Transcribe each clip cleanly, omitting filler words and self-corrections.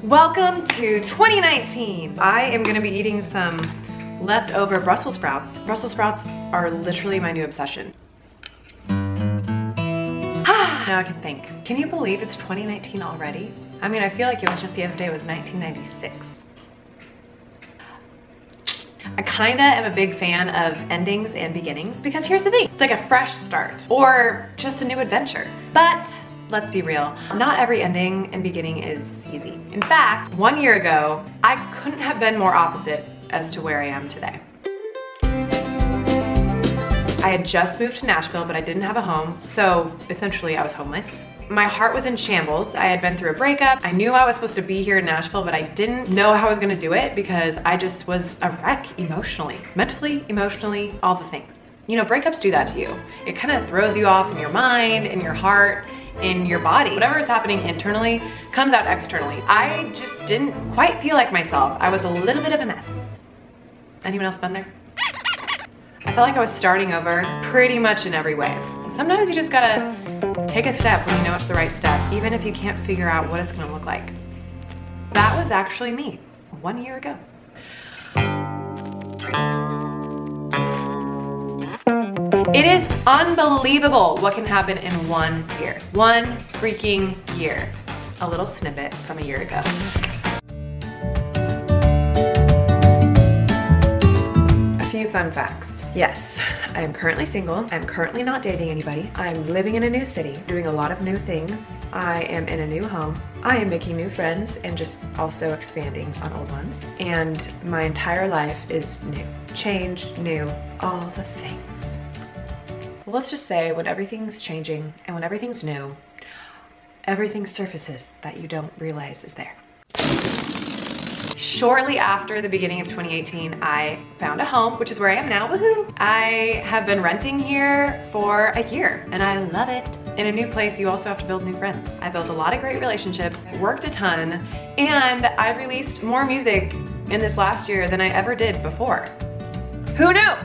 Welcome to 2019. I am gonna be eating some leftover Brussels sprouts. Brussels sprouts are literally my new obsession. Now I can think. Can you believe it's 2019 already? I mean, I feel like it was just the other day, it was 1996. I kinda am a big fan of endings and beginnings because here's the thing, it's like a fresh start or just a new adventure. But let's be real, not every ending and beginning is easy. In fact, 1 year ago, I couldn't have been more opposite as to where I am today. I had just moved to Nashville, but I didn't have a home, so essentially I was homeless. My heart was in shambles. I had been through a breakup. I knew I was supposed to be here in Nashville, but I didn't know how I was gonna do it because I just was a wreck emotionally. Mentally, emotionally, all the things. You know, breakups do that to you. It kind of throws you off in your mind, in your heart, in your body. Whatever is happening internally comes out externally. I just didn't quite feel like myself. I was a little bit of a mess. Anyone else been there? I felt like I was starting over pretty much in every way. Sometimes you just gotta take a step when you know it's the right step, even if you can't figure out what it's gonna look like. That was actually me 1 year ago. It is unbelievable what can happen in 1 year. 1 freaking year. A little snippet from a year ago. A few fun facts. Yes, I am currently single. I'm currently not dating anybody. I'm living in a new city, doing a lot of new things. I am in a new home. I am making new friends and just also expanding on old ones. And my entire life is new. Change, new, all the things. Well, let's just say when everything's changing and when everything's new, everything surfaces that you don't realize is there. Shortly after the beginning of 2018, I found a home, which is where I am now, woohoo! I have been renting here for a year and I love it. In a new place, you also have to build new friends. I built a lot of great relationships, worked a ton, and I released more music in this last year than I ever did before. Who knew?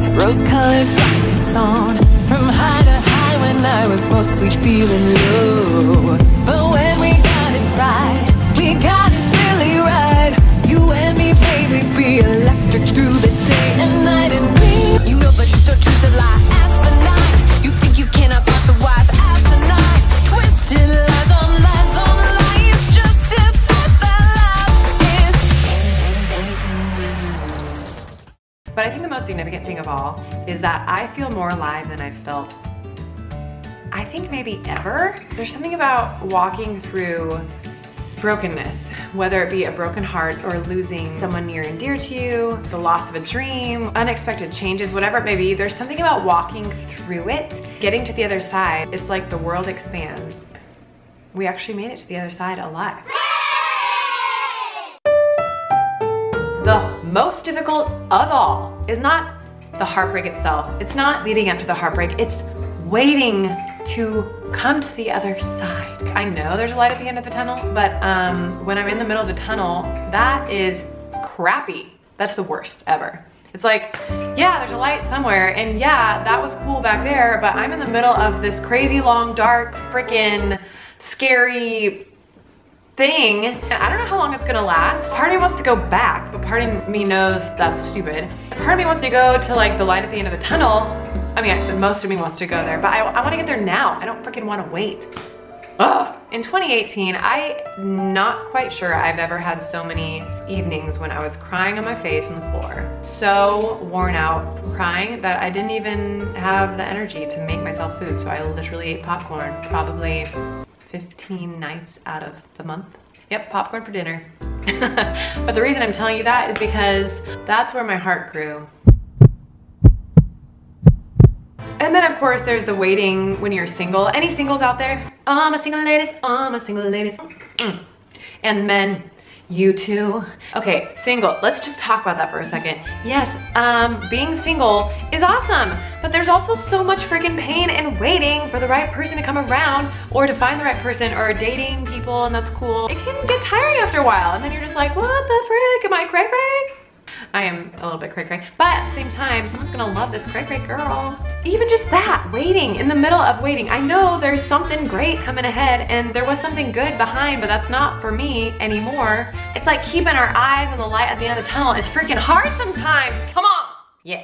Rose-colored glasses on, from high to high when I was mostly feeling low. But when we got it right, we got it really right. You and me, baby, be electric through the day and night. And me, you know that you don't choose to lie. Asinine, you think you cannot talk the wise asinine. Twisted lies on lies on lies, just to fit that love is. But I think the most significant thing of all is that I feel more alive than I've felt, I think maybe ever. There's something about walking through brokenness, whether it be a broken heart or losing someone near and dear to you, the loss of a dream, unexpected changes, whatever it may be. There's something about walking through it, getting to the other side. It's like the world expands. We actually made it to the other side alive. The most difficult of all is not the heartbreak itself. It's not leading up to the heartbreak. It's waiting to come to the other side. I know there's a light at the end of the tunnel, but when I'm in the middle of the tunnel, that is crappy. That's the worst ever. It's like, yeah, there's a light somewhere, and yeah, that was cool back there, but I'm in the middle of this crazy long, dark, freaking scary thing. I don't know how long it's gonna last. Part of me wants to go back, but part of me knows that's stupid. Part of me wants to go to like the light at the end of the tunnel. I mean, most of me wants to go there, but I wanna get there now. I don't freaking wanna wait. Ugh. In 2018, I'm not quite sure I've ever had so many evenings when I was crying on my face on the floor. So worn out from crying that I didn't even have the energy to make myself food. So I literally ate popcorn, probably 15 nights out of the month. Yep, popcorn for dinner. But the reason I'm telling you that is because that's where my heart grew. And then of course there's the waiting when you're single. Any singles out there? All my single ladies, all my single ladies. And men, You too? Okay, single. Let's just talk about that for a second. Yes, being single is awesome, but there's also so much freaking pain in waiting for the right person to come around or to find the right person or dating people, and that's cool. It can get tiring after a while, and then you're just like, what the frick? Am I cray-cray? I am a little bit cray-cray, but at the same time, someone's gonna love this cray-cray girl. Even just that, waiting, in the middle of waiting. I know there's something great coming ahead and there was something good behind, but that's not for me anymore. It's like keeping our eyes on the light at the end of the tunnel is freaking hard sometimes. Come on. Yeah.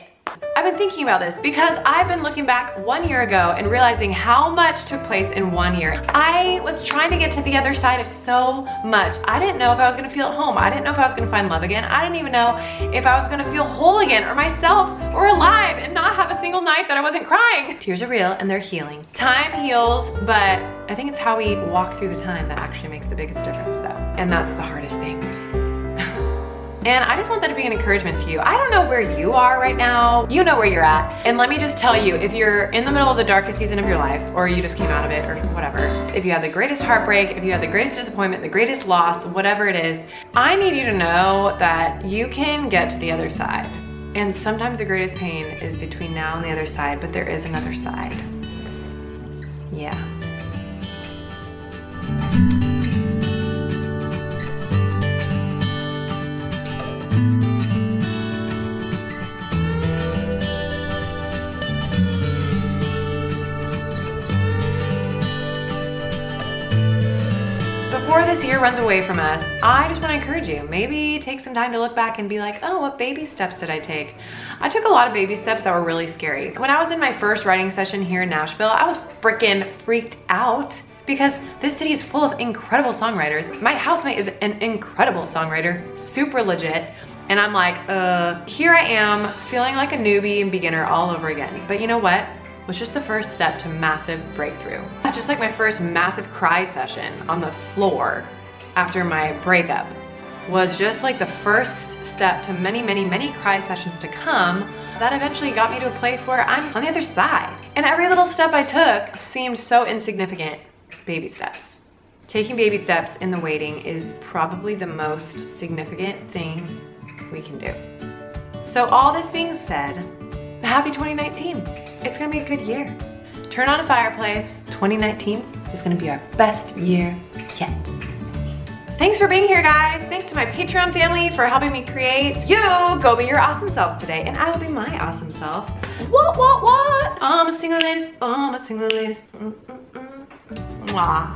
I've been thinking about this because I've been looking back 1 year ago and realizing how much took place in 1 year. I was trying to get to the other side of so much. I didn't know if I was gonna feel at home. I didn't know if I was gonna find love again. I didn't even know if I was gonna feel whole again or myself or alive and not have a single night that I wasn't crying. Tears are real and they're healing. Time heals, but I think it's how we walk through the time that actually makes the biggest difference though. And that's the hardest thing. And I just want that to be an encouragement to you. I don't know where you are right now. You know where you're at. And let me just tell you, if you're in the middle of the darkest season of your life, or you just came out of it, or whatever, if you had the greatest heartbreak, if you had the greatest disappointment, the greatest loss, whatever it is, I need you to know that you can get to the other side. And sometimes the greatest pain is between now and the other side, but there is another side. Yeah. Before this year runs away from us, I just want to encourage you. Maybe take some time to look back and be like, oh, what baby steps did I take? I took a lot of baby steps that were really scary. When I was in my first writing session here in Nashville, I was freaking freaked out because this city is full of incredible songwriters. My housemate is an incredible songwriter, super legit. And I'm like, here I am feeling like a newbie and beginner all over again. But you know what? Was just the first step to massive breakthrough. Just like my first massive cry session on the floor after my breakup was just like the first step to many, many, many cry sessions to come that eventually got me to a place where I'm on the other side. And every little step I took seemed so insignificant. Baby steps. Taking baby steps in the waiting is probably the most significant thing we can do. So all this being said, happy 2019. It's gonna be a good year. Turn on a fireplace. 2019 is gonna be our best year yet. Thanks for being here, guys. Thanks to my Patreon family for helping me create. You go be your awesome selves today, and I will be my awesome self. What? I'm a single ladies. I'm a single ladies. Mwah.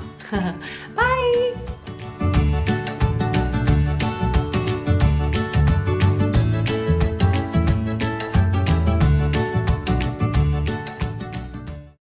Bye.